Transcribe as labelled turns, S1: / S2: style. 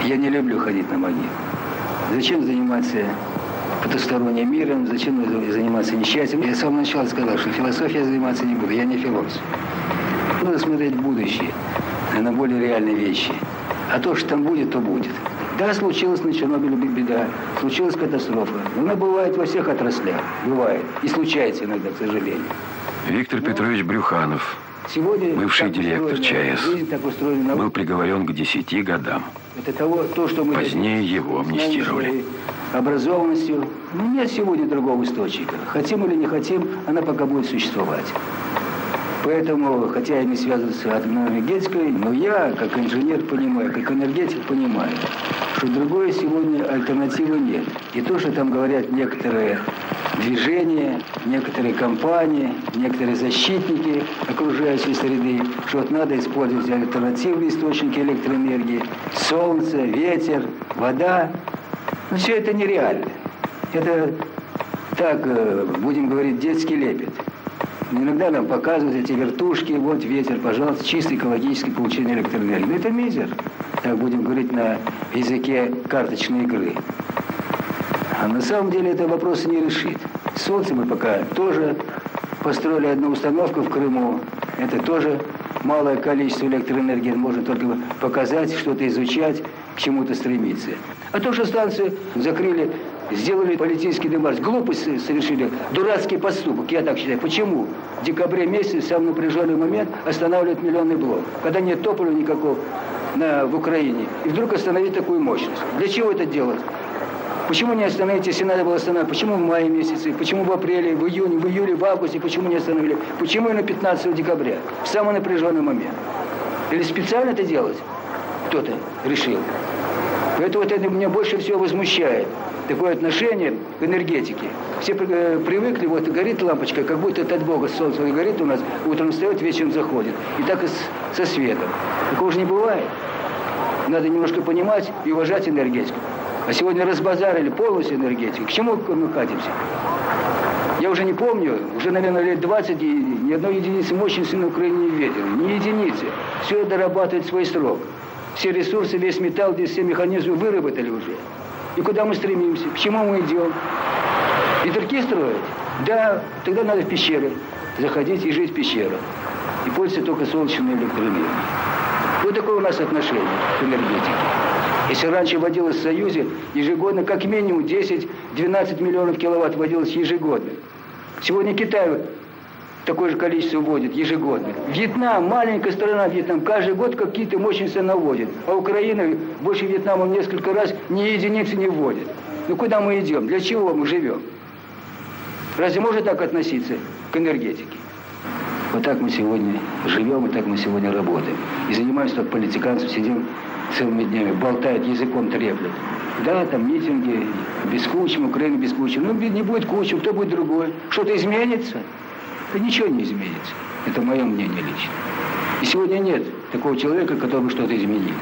S1: Я не люблю ходить на могилу. Зачем заниматься потусторонним миром, зачем заниматься несчастьем? Я с самого начала сказал, что философией я заниматься не буду, я не философ. Надо смотреть в будущее, на более реальные вещи. А то, что там будет, то будет. Да, случилась на Чернобыле беда, случилась катастрофа. Но она бывает во всех отраслях, бывает. И случается иногда, к сожалению.
S2: Виктор Петрович Брюханов,
S1: сегодня
S2: бывший директор ЧАЭС,
S1: жизнь,
S2: был приговорен к 10 годам.
S1: Это то, что мы
S2: позднее его амнистировали.
S1: Образованностью. Ну, нет сегодня другого источника. Хотим или не хотим, она пока будет существовать. Поэтому, хотя я не связан с атомной энергетикой, но я, как инженер, понимаю, как энергетик понимаю, что другой сегодня альтернативы нет. И то, что там говорят некоторые движения, некоторые компании, некоторые защитники окружающей среды, что вот надо использовать альтернативные источники электроэнергии, солнце, ветер, вода. Но все это нереально. Это так, будем говорить, детский лепет. Иногда нам показывают эти вертушки, вот ветер, пожалуйста, чистый экологический получение электроэнергии. Но это мизер. Так будем говорить на языке карточной игры. А на самом деле это вопрос не решит. Солнце мы пока тоже построили одну установку в Крыму. Это тоже малое количество электроэнергии. Можно только показать, что-то изучать, к чему-то стремиться. А то, что станцию закрыли, сделали политический демарш, глупость совершили, дурацкий поступок, я так считаю. Почему? В декабре месяце, в самый напряженный момент, останавливают миллионный блок, когда нет топлива никакого в Украине. И вдруг остановить такую мощность. Для чего это делать? Почему не остановить, если надо было остановить? Почему в мае месяце? Почему в апреле, в июне, в июле, в августе? Почему не остановили? Почему и на 15 декабря? В самый напряженный момент. Или специально это делать? Кто-то решил. Поэтому вот это меня больше всего возмущает. Такое отношение к энергетике. Все привыкли, вот горит лампочка, как будто это от Бога солнце горит у нас, утром встает, вечером заходит. И так и со светом. Такого же не бывает. Надо немножко понимать и уважать энергетику. А сегодня разбазарили полностью энергетику. К чему мы катимся? Я уже не помню, уже, наверное, лет 20, и ни одной единицы мощности на Украине не видел. Ни единицы. Все дорабатывает свой срок. Все ресурсы, весь металл, здесь все механизмы выработали уже. И куда мы стремимся? К чему мы идем? Ветряки строить? Да, тогда надо в пещеры заходить и жить в пещерах. И пользоваться только солнечной электроэнергией. Вот такое у нас отношение к энергетике. Если раньше вводилось в Союзе ежегодно как минимум 10-12 миллионов киловатт вводилось ежегодно. Сегодня Китай такое же количество вводит ежегодно. Вьетнам, маленькая страна Вьетнам, каждый год какие-то мощности наводит. А Украина больше Вьетнама в несколько раз ни единицы не вводит. Ну куда мы идем? Для чего мы живем? Разве можно так относиться к энергетике? Вот так мы сегодня живем, и так мы сегодня работаем. И занимаемся так политиканством, сидим целыми днями, болтают, языком треплют. Да, там митинги, без Кучмы, Украина без Кучмы. Ну, не будет Кучмы, кто будет другой? Что-то изменится? Да ничего не изменится. Это мое мнение лично. И сегодня нет такого человека, который бы что-то изменил.